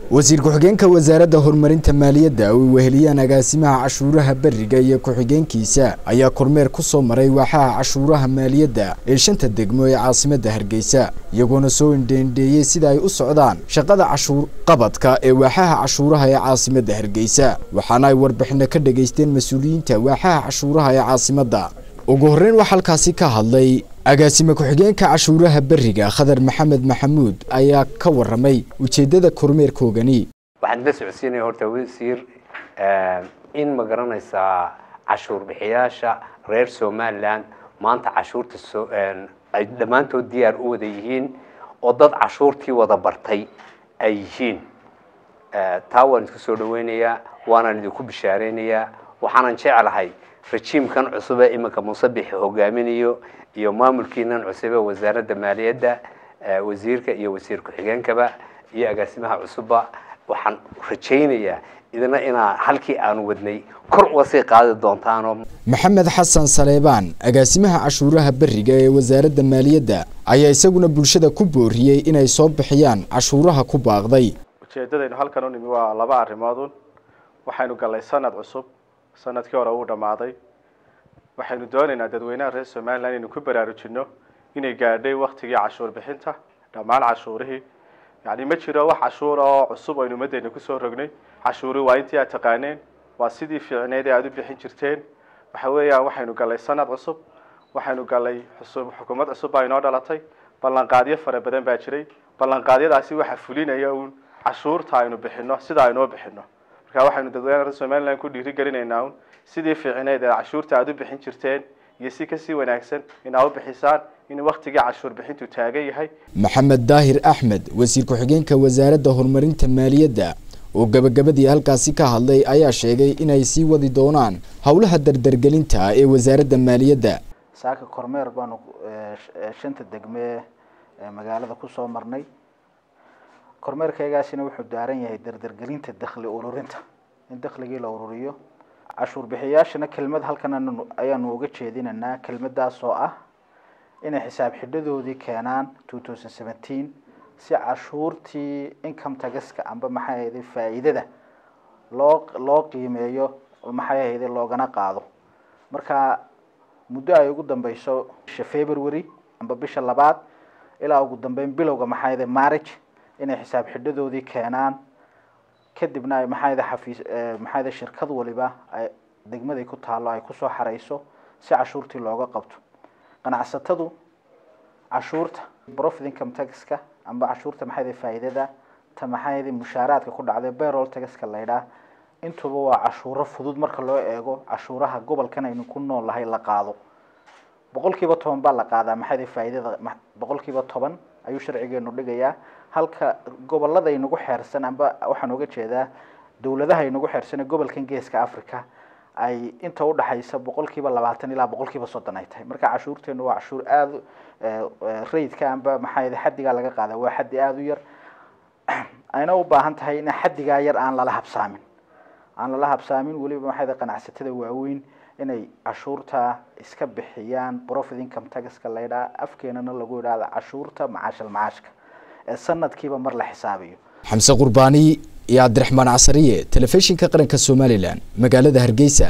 wasiir ku-xigeenka wasaaradda horumarinta maaliyadda oo weheliyaan agaasimaha cashuuraha bariga iyo ku-xigeenkiisa ayaa kormeer ku soo maray waaxaha cashuuraha maaliyadda ee shanta degmo ee caasimadda Hargeysa iyagoona soo indheeyay sida ay u socdaan shaqada cashuur qabadka ee waaxaha cashuuraha ee caasimadda Hargeysa waxaana ay warbixin ka dhageysteen mas'uuliyiinta waaxaha cashuuraha ee caasimadda ugu horreyn waxa halkaasi ka hadlay agaasima ku-xigeenka cashuuraha bariga Khadar Maxamed Maxamuud ayaa ka waramay ujeedada kormeerkoogani waxaan la socodsiinay horta wasiir in ma garanaysaa cashuur bixiyaasha reer Soomaaliland maanta cashuurta ay dhamaantood diyaar u wada yihiin oo dad cashuurtii wada bartay ay yihiin taa waan isku soo dhaweynayaa waana idinku bishaareynaya waxaan jecelahay rajiimkan cusub ee imanka Musabix hogaaminayo iyo maamulkiinan cusub ee wasaaradda maaliyadda wasiirka iyo wasiir ku-xigeenkaba iyo agaasimaha cusubba waxaan rajaynayaa idina inaa halkii aan wadnay kor uga sii qaadi doontaan Maxamed Xasan Saleebaan agaasimaha cashuuraha bariga ee wasaaradda maaliyadda ayaa isaguna bulshada ku booriyay inay soo bixiyaan cashuuraha ku baaqday ujeedadaynu halkan u nimi waa laba arrimood waxaynu galay sanad cusub sanadkii hore uu dhamaaday waxaynu doonaynaa dadweynaha reer Soomaaliland inuu ku baraarujino inay gaadhay waqtigii cashuur bixinta dhamaan cashuurihii yani ma jiro wax cashuur oo cusub aynu madeena ku soo rognay cashuuri waa intii aad taqaaneen waa sidii fiicneed ee aad u bixin jirteen waxa weeyaan waxaynu galay sanad cusub waxaynu galay xukuumad cusub ay noo dhalatay ballanqaadyo fara badan baa jiray ballanqaadyadaasi waxa fulinaya uu cashuurta aynu bixino sida aynu bixino marka waxaynu dadweynaha reer Soomaaliland ku dhiirigelinaynaa sidii fiicneed ee cashuurta aad u bixin jirteen iyo si ka sii wanaagsan in aad u bixisaan in waqtigii cashuur bixintu taagan yahay Maxamed Daahir Axmed wasiir ku-xigeenka wasaaradda horumarinta maaliyadda oo gabagabadii halkaasi ka hadlay ayaa sheegay inay sii wadi doonaan hawlaha dardargelinta ee wasaaradda maaliyadda saaka kormeer baan shanta degme magaalada ku soo marnay kormeerkaygaasina wuxuu daaran yahay dardargelinta dakhli ururinta in dakhligii la ururiyo cashuur bixiyaashana kelmad halkan ayaanu uga jeedinanaa kelmadaas oo ah inay xisaab xidhadoodii keenaan 2017 si cashuurtii income taxka amba maxay ahayd faa'iidada loo qiimeeyo maxay ahayd loogana qaado marka muddo ay ugu dambayso February amba bisha labaad ilaa ugu dambeyn bilowga maxay ahayd March inay xisaab xidhadoodii keenaan kadibna ay maxay shirkad waliba ay degmada ku taalo ay ku soo xareyso si cashuurtii looga qabto qanacsatadu cashuurta profit income taxka amba cashuurta maxay faa'iidada ta maxay mushaaraadka ku dhacday payroll taxka leeyahay intuba waa cashuuro fudud marka loo eego cashuuraha gobolkan aynu ku noolahay la qaado boqolkiiba 10 baa la qaadaa maxay faa'iidada boqolkiiba 10 ayuu sharcigeenu dhigayaa halka gobolada ay nagu xeersan amba waxaan uga jeedaa dawladaha ay nagu xeersan gobolkan Geeska Afrika ay inta u dhaxaysa boqolkiiba 20 ilaa boqolkiiba 30 ay tahay marka cashuurteenu waa cashuur aad rate-ka amba maxay xaddiga laga qaadaa waa xaddi aad u yar ayna u baahan tahay in xaddiga yar aan la habsaamin waliba maxay qanacsatada waaweyn inay cashuurta iska bixiyaan profit income taxka leeyahay afkeenana lagu yiraahdo cashuurta macaashka sanadkiiba mar la xisaabiyo Xamse Qurbaani iyo Cabdiraxmaan Casariye telefishinka qaranka Soomaaliland magaalada Hargeysa